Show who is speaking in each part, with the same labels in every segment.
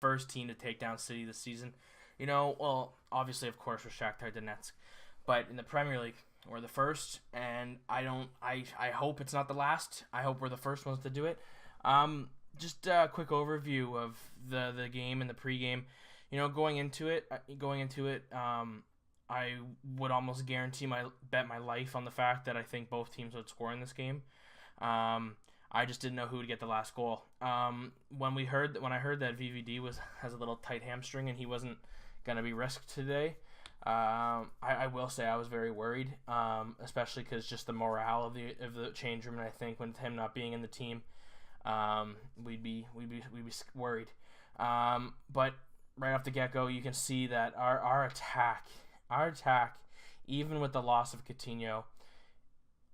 Speaker 1: first team to take down City this season. Well, obviously, of course, with Shakhtar Donetsk, but in the Premier League, we're the first, and I hope it's not the last. I hope we're the first ones to do it. Just a quick overview of the game and the pregame. Going into it, I would almost guarantee bet my life on the fact that I think both teams would score in this game. I just didn't know who would get the last goal. When I heard that VVD has a little tight hamstring and he wasn't gonna be risked today, I will say I was very worried, especially because just the morale of the change room, and I think with him not being in the team, we'd be worried. But right off the get-go, you can see that our attack, even with the loss of Coutinho,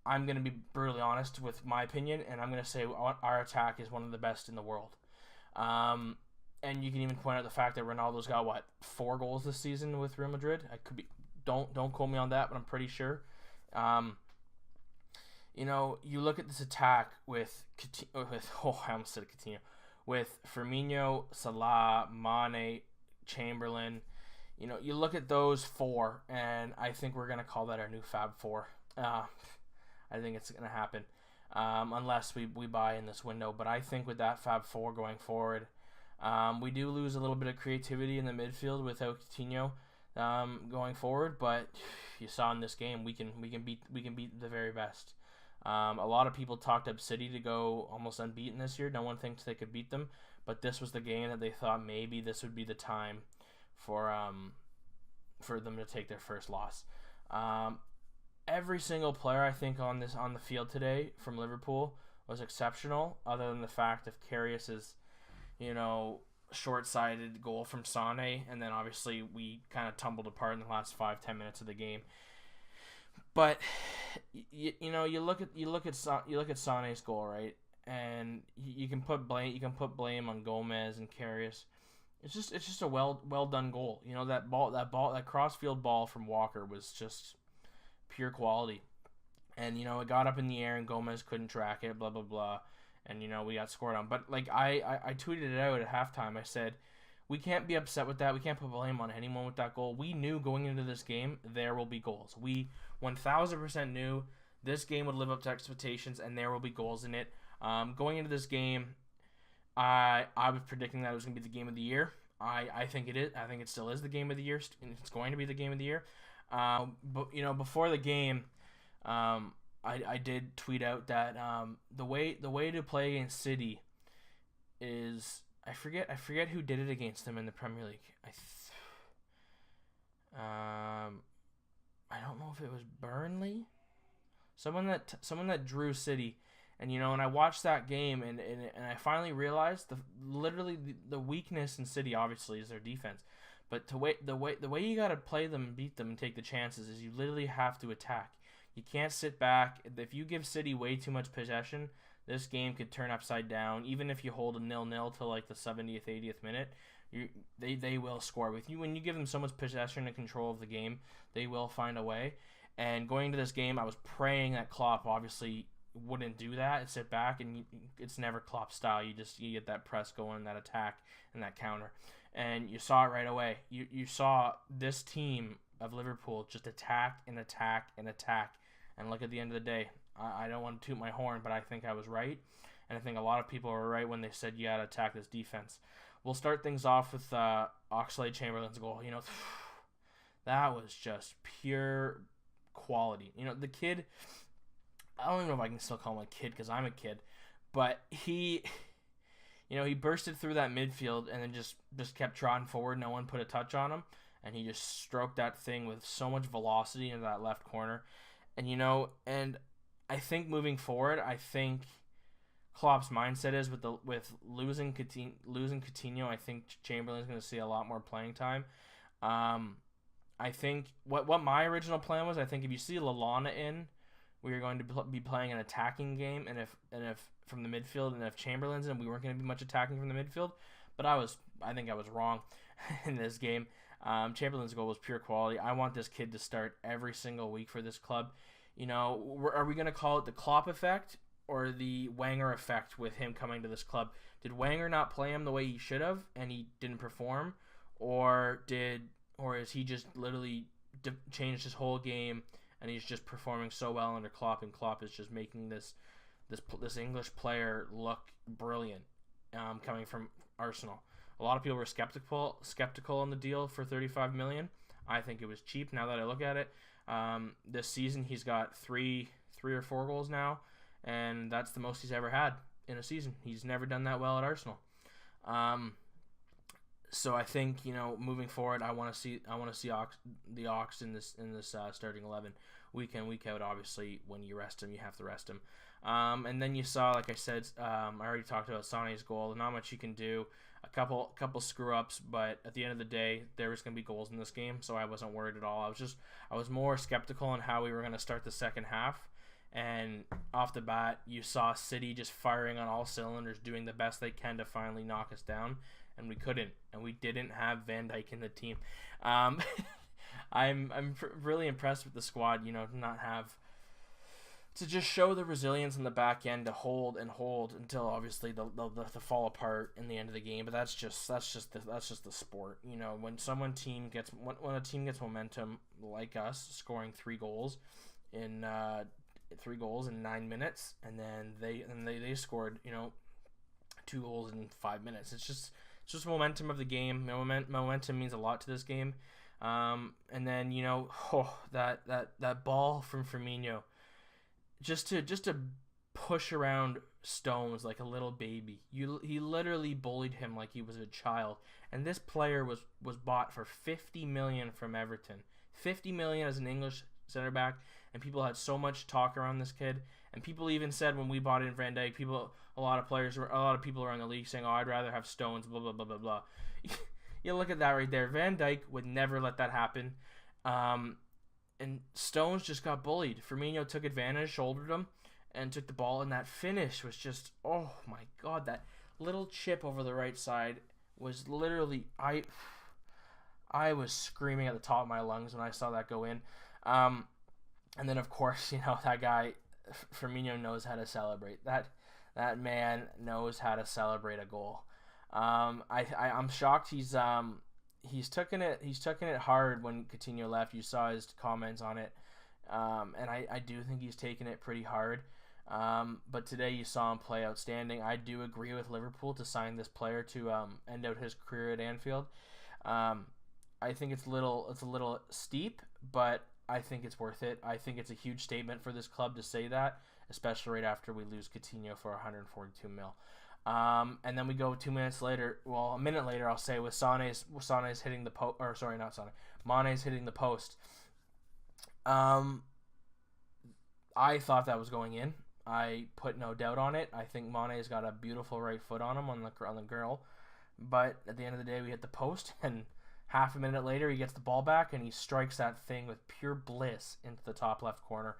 Speaker 1: I'm going to be brutally honest with my opinion, and I'm going to say our attack is one of the best in the world. And you can even point out the fact that Ronaldo's got 4 goals this season with Real Madrid. I could be don't quote me on that, but I'm pretty sure. You look at this attack with I almost said Coutinho, with Firmino, Salah, Mane, Chamberlain. You look at those 4, and I think we're gonna call that our new Fab Four. I think it's gonna happen, unless we buy in this window. But I think with that Fab Four going forward, we do lose a little bit of creativity in the midfield without Coutinho going forward. But you saw in this game, we can beat the very best. A lot of people talked up City to go almost unbeaten this year. No one thinks they could beat them, but this was the game that they thought maybe this would be the time for them to take their first loss. Every single player I think on the field today from Liverpool was exceptional, other than the fact of Karius's short-sighted goal from Sane, and then obviously we kind of tumbled apart in the last 5-10 minutes of the game. But you look at Sane's goal, right, and you can put blame on Gomez and Karius. It's just a well done goal. That cross-field ball from Walker was just pure quality, and it got up in the air and Gomez couldn't track it, blah blah blah, and we got scored on. But I tweeted it out at halftime. I said we can't be upset with that. We can't put blame on anyone with that goal. We knew going into this game there will be goals. We 1000% knew this game would live up to expectations, and there will be goals in it. Going into this game, I was predicting that it was going to be the game of the year. I think it is. I think it still is the game of the year. It's going to be the game of the year. But before the game, I did tweet out that the way to play against City is I forget who did it against them in the Premier League. I don't know if it was Burnley, someone that drew City, and and I watched that game and I finally realized the weakness in City obviously is their defense. But the way you gotta play them, beat them, and take the chances is you literally have to attack. You can't sit back. If you give City way too much possession, this game could turn upside down. Even if you hold a 0-0 till like the 70th, 80th minute, they will score with you. When you give them so much possession and control of the game, they will find a way. And going into this game, I was praying that Klopp obviously wouldn't do that and sit back, and it's never Klopp style. You get that press going, that attack, and that counter. And you saw it right away. You saw this team of Liverpool just attack and attack and attack. And look, at the end of the day, I don't want to toot my horn, but I think I was right. And I think a lot of people were right when they said you got to attack this defense. We'll start things off with Oxlade-Chamberlain's goal. That was just pure quality. The kid, I don't even know if I can still call him a kid because I'm a kid, but he bursted through that midfield and then just kept trotting forward. No one put a touch on him, and he just stroked that thing with so much velocity into that left corner. And and I think moving forward, I think Klopp's mindset is with losing Coutinho, I think Chamberlain's going to see a lot more playing time. I think what my original plan was, I think if you see Lallana in, we were going to be playing an attacking game, and if from the midfield, and if Chamberlain's in, we weren't going to be much attacking from the midfield. But I think I was wrong in this game. Chamberlain's goal was pure quality. I want this kid to start every single week for this club. Are we going to call it the Klopp effect or the Wenger effect with him coming to this club? Did Wenger not play him the way he should have, and he didn't perform, or is he just literally changed his whole game, and he's just performing so well under Klopp, and Klopp is just making this English player look brilliant, coming from Arsenal. A lot of people were skeptical on the deal for 35 million. I think it was cheap. Now that I look at it, this season he's got three or four goals now, and that's the most he's ever had in a season. He's never done that well at Arsenal. So I think, moving forward, I want to see the Ox in this starting 11 week in, week out. Obviously, when you rest him, you have to rest him. And then you saw, like I said, I already talked about Sané's goal. Not much you can do. A couple screw ups, but at the end of the day, there was going to be goals in this game, so I wasn't worried at all. I was more skeptical on how we were going to start the second half. And off the bat, you saw City just firing on all cylinders, doing the best they can to finally knock us down, and we couldn't, and we didn't have Van Dijk in the team. I'm really impressed with the squad. To just show the resilience in the back end to hold until obviously they'll fall apart in the end of the game. But that's just the sport. When a team gets momentum like us, scoring three goals in 9 minutes, and then they scored 2 goals in 5 minutes. It's just momentum of the game. Momentum means a lot to this game. And then that ball from Firmino, just to push around Stones like a little baby. He literally bullied him like he was a child. And this player was bought for 50 million from Everton. 50 million as an English center back, and people had so much talk around this kid. And people even said when we bought in Van Dijk, a lot of people around the league saying, "Oh, I'd rather have Stones." Blah blah blah blah blah. You look at that right there. Van Dijk would never let that happen. And Stones just got bullied. Firmino took advantage, shouldered him, and took the ball. And that finish was just, oh my God, that little chip over the right side was literally, I was screaming at the top of my lungs when I saw that go in. And then of course, that guy, Firmino, knows how to celebrate. That man knows how to celebrate a goal. I'm shocked he's taken it hard when Coutinho left. You saw his comments on it, and I do think he's taken it pretty hard. But today you saw him play outstanding. I do agree with Liverpool to sign this player to end out his career at Anfield. I think it's a little steep, but I think it's worth it. I think it's a huge statement for this club to say that, especially right after we lose Coutinho for 142 mil. And then we go 2 minutes later. Well, a minute later, I'll say, with Sané's hitting the post. Or sorry, not Sané. Mane's hitting the post. I thought that was going in. I put no doubt on it. I think Mane's got a beautiful right foot on him on the girl. But at the end of the day, we hit the post, and half a minute later, he gets the ball back and he strikes that thing with pure bliss into the top left corner.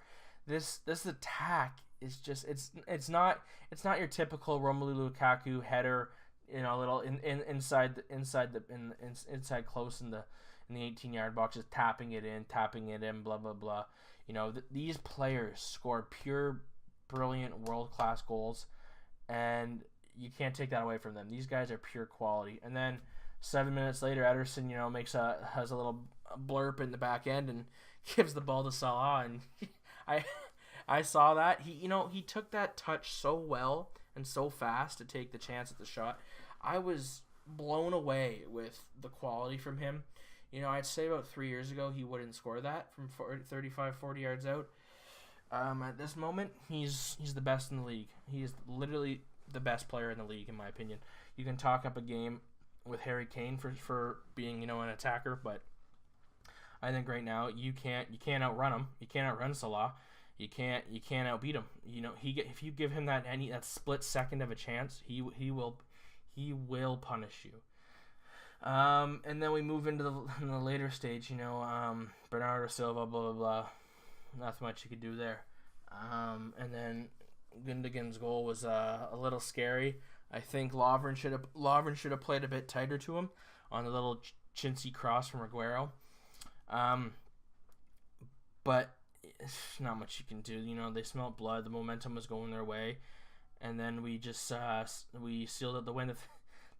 Speaker 1: This attack is just it's not your typical Romelu Lukaku header, little inside close in the 18-yard box, just tapping it in, blah blah blah. These players score pure, brilliant, world-class goals, and you can't take that away from them. These guys are pure quality. And then 7 minutes later, Ederson, has a little blurb in the back end and gives the ball to Salah, and I saw that. He took that touch so well and so fast to take the chance at the shot. I was blown away with the quality from him. I'd say about 3 years ago he wouldn't score that from 35, 40 yards out. At this moment, he's the best in the league. He is literally the best player in the league, in my opinion. You can talk up a game with Harry Kane for being an attacker, but I think right now you can't outrun him. You can't outrun Salah. You can't outbeat him. If you give him that split second of a chance, he will punish you. And then we move into the later stage. Bernardo Silva, blah blah blah. Nothing much you could do there. And then Gundogan's goal was a little scary. I think Lovren should have played a bit tighter to him on the little chintzy cross from Aguero. But not much you can do. They smelled blood. The momentum was going their way, and then we just we sealed up the win.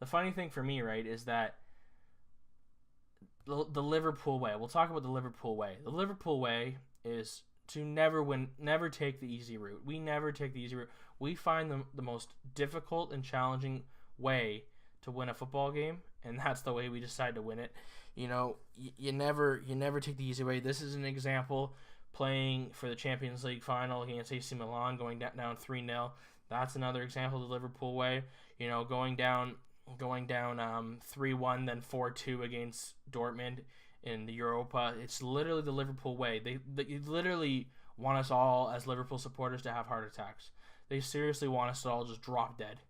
Speaker 1: The funny thing for me, right, is that the Liverpool way. We'll talk about the Liverpool way. The Liverpool way is to never take the easy route. We never take the easy route. We find the most difficult and challenging way to win a football game, and that's the way we decide to win it. You know, you never take the easy way. This is an example, playing for the Champions League final against AC Milan, going down 3-0. That's another example of the Liverpool way. You know, going down 3-1, then 4-2 against Dortmund in the Europa. It's literally the Liverpool way. They literally want us all as Liverpool supporters to have heart attacks. They seriously want us to all just drop dead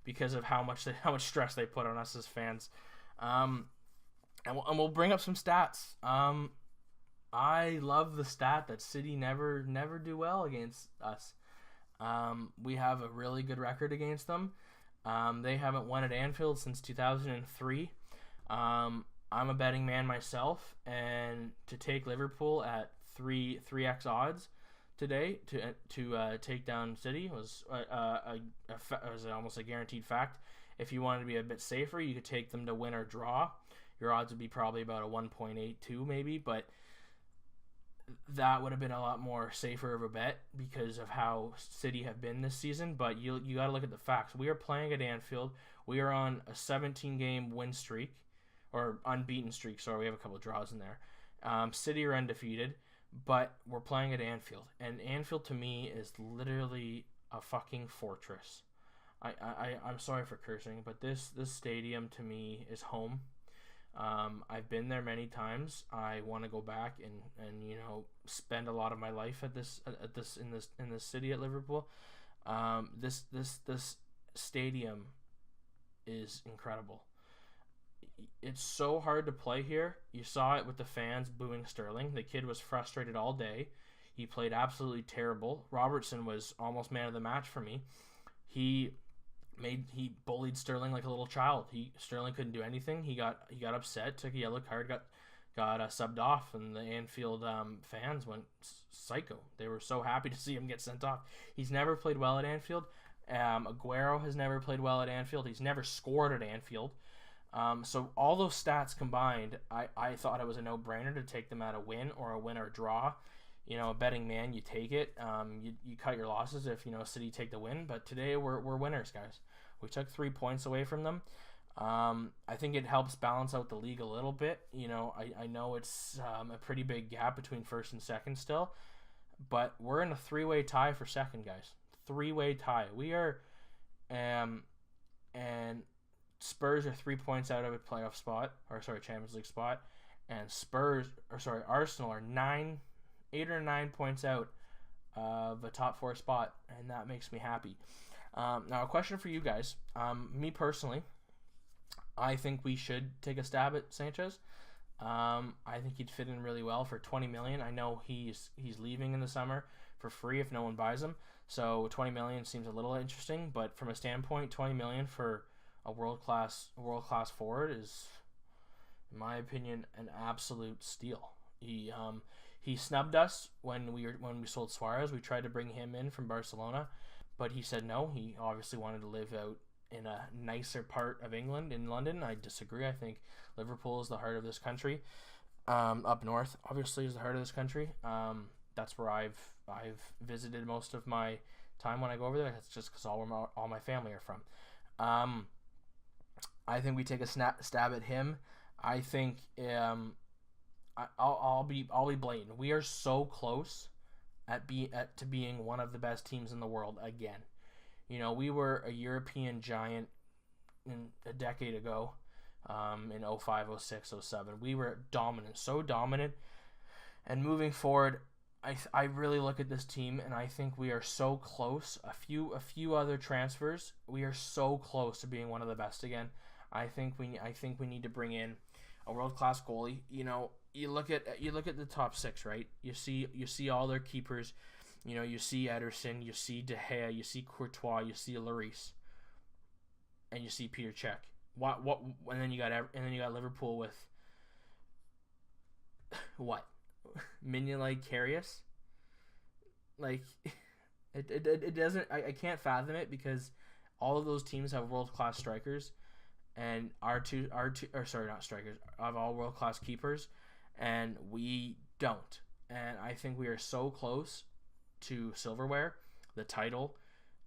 Speaker 1: because of how much stress they put on us as fans. And we'll bring up some stats. I love the stat that City never do well against us. We have a really good record against them. They haven't won at Anfield since 2003. I'm a betting man myself, and to take Liverpool at 3x odds today to take down City was almost a guaranteed fact. If you wanted to be a bit safer, you could take them to win or draw. Your odds would be probably about a 1.82 maybe, but that would have been a lot more safer of a bet because of how City have been this season. But you got to look at the facts. We are playing at Anfield. We are on a 17-game win streak, or unbeaten streak. Sorry, we have a couple of draws in there. City are undefeated, but we're playing at Anfield, and Anfield to me is literally a fucking fortress. I'm sorry for cursing, but this stadium to me is home. I've been there many times. I want to go back and you know, spend a lot of my life in this city at Liverpool. This stadium is incredible. It's so hard to play here. You saw it with the fans booing Sterling. The kid was frustrated all day. He played absolutely terrible. Robertson was almost man of the match for me. He bullied Sterling like a little child. Sterling couldn't do anything. He got upset, took a yellow card, got subbed off, and the Anfield fans went psycho. They were so happy to see him get sent off. He's never played well at Anfield. Aguero has never played well at Anfield. He's never scored at Anfield. So all those stats combined, I thought it was a no-brainer to take them at a win or draw. You know, a betting man, you take it. You cut your losses if, you know, City take the win. But today we're winners, guys. We took 3 points away from them. I think it helps balance out the league a little bit. You know, I know it's a pretty big gap between first and second still. But we're in a 3-way tie for second, guys. 3-way tie. We are, and Spurs are 3 points out of a playoff spot, Champions League spot, and Arsenal are 8 or 9 points out of a top 4 spot, and that makes me happy. Now, a question for you guys. Me personally, I think we should take a stab at Sanchez. I think he'd fit in really well for $20 million. I know he's leaving in the summer for free if no one buys him, so $20 million seems a little interesting. But from a standpoint, $20 million for a world class forward is, in my opinion, an absolute steal. He snubbed us when we sold Suarez. We tried to bring him in from Barcelona, but he said no. He obviously wanted to live out in a nicer part of England, in London. I disagree. I think Liverpool is the heart of this country. Up north, obviously, is the heart of this country. That's where I've visited most of my time when I go over there. That's just because all my family are from. I think we take a stab at him. I think I'll be blatant. We are so close to being one of the best teams in the world again. You know, we were a European giant a decade ago, in 05, 06, 07. We were dominant, so dominant. And moving forward, I really look at this team and I think we are so close. A few other transfers, we are so close to being one of the best again. I think we need to bring in a world-class goalie. You know, you look at the top 6, right? You see all their keepers. You know, you see Ederson, you see De Gea, you see Courtois, you see Lloris, and you see Peter Cech. And then you got Liverpool with what? Minion like Karius? Like, It doesn't. I can't fathom it because all of those teams have world class strikers, and our two or sorry, not strikers, have all world class keepers, and we don't. And I think we are so close to silverware, the title,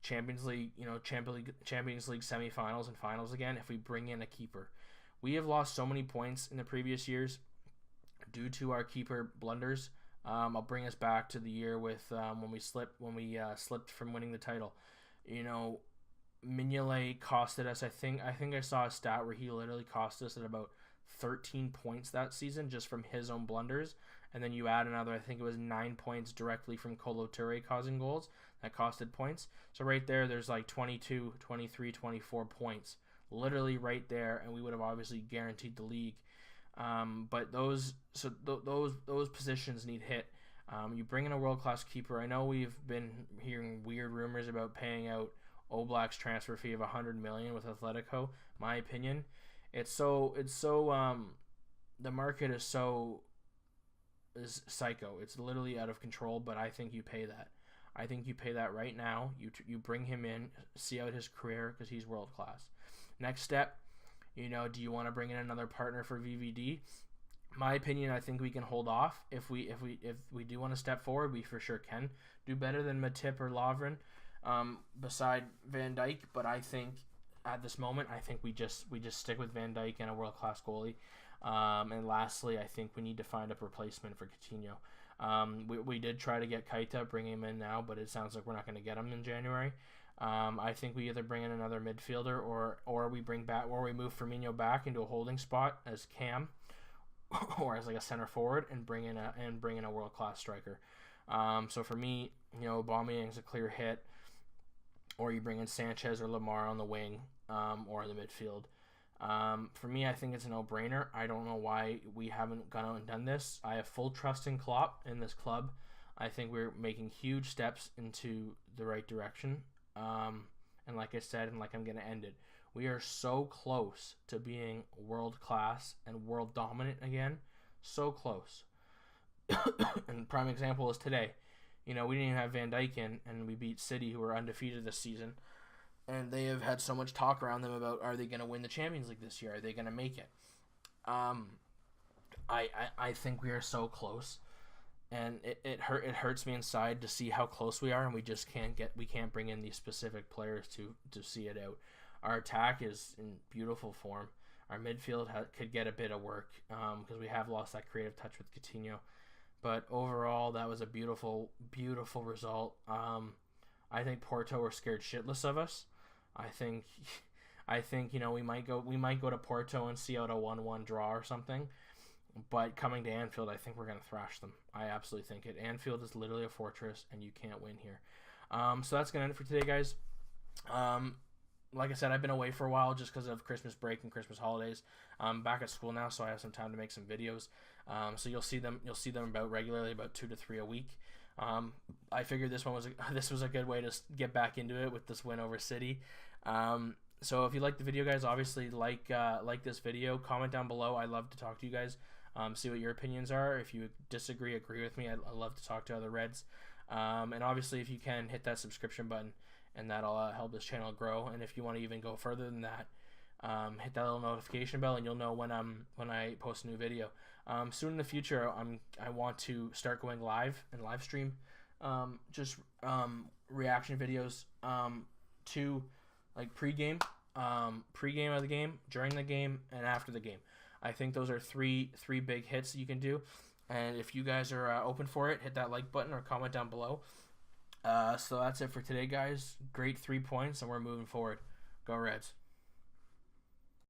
Speaker 1: Champions League, Champions League semifinals and finals again. If we bring in a keeper, we have lost so many points in the previous years due to our keeper blunders. I'll bring us back to the year with when we slipped from winning the title. Mignolet costed us. I think I saw a stat where he literally cost us at about 13 points that season just from his own blunders, and then you add another. I think it was 9 points directly from Kolo Touré causing goals that costed points. So right there, there's like 22, 23, 24 points, literally right there, and we would have obviously guaranteed the league. But those positions need hit. You bring in a world-class keeper. I know we've been hearing weird rumors about paying out Oblak's transfer fee of $100 million with Atletico. My opinion, the market is psycho. It's literally out of control. But I think you pay that. I think you pay that right now. You bring him in, see out his career because he's world-class. Next step. Do you want to bring in another partner for VVD? My opinion, I think we can hold off. If we do want to step forward, we for sure can do better than Matip or Lovren, beside Van Dijk. But I think at this moment, I think we just stick with Van Dijk and a world class goalie. And lastly, I think we need to find a replacement for Coutinho. We did try to get Keita, bring him in now, but it sounds like we're not going to get him in January. I think we either bring in another midfielder or we move Firmino back into a holding spot as Cam or as like a center forward and bring in a world class striker. So for me, Aubameyang's a clear hit, or you bring in Sanchez or Lamar on the wing, or in the midfield. For me, I think it's a no-brainer. I don't know why we haven't gone out and done this. I have full trust in Klopp in this club. I think we're making huge steps into the right direction. And like I said, and like I'm going to end it, we are so close to being world class and world dominant again. So close. And prime example is today. We didn't even have Van Dijk in, and we beat City, who are undefeated this season. And they have had so much talk around them about, are they going to win the Champions League this year? Are they going to make it? I think we are so close. And it hurts me inside to see how close we are, and we just can't bring in these specific players to see it out. Our attack is in beautiful form. Our midfield could get a bit of work because we have lost that creative touch with Coutinho. But overall, that was a beautiful, beautiful result. I think Porto were scared shitless of us. I think we might go to Porto and see out a 1-1 draw or something. But coming to Anfield, I think we're going to thrash them. I absolutely think it. Anfield is literally a fortress, and you can't win here. So that's going to end it for today, guys. Like I said, I've been away for a while just because of Christmas break and Christmas holidays. I'm back at school now, so I have some time to make some videos. So you'll see them about regularly, about 2 to 3 a week. I figured this was a good way to get back into it with this win over City. So if you like the video, guys, obviously like this video. Comment down below. I love to talk to you guys. See what your opinions are. If you disagree, agree with me, I love to talk to other Reds. And obviously, if you can, hit that subscription button, and that'll help this channel grow. And if you want to even go further than that, hit that little notification bell, and you'll know when I post a new video. Soon in the future, I want to start going live and live stream, reaction videos to like pregame of the game, during the game, and after the game. I think those are three big hits that you can do. And if you guys are open for it, hit that like button or comment down below. So that's it for today, guys. Great 3 points, and we're moving forward. Go Reds.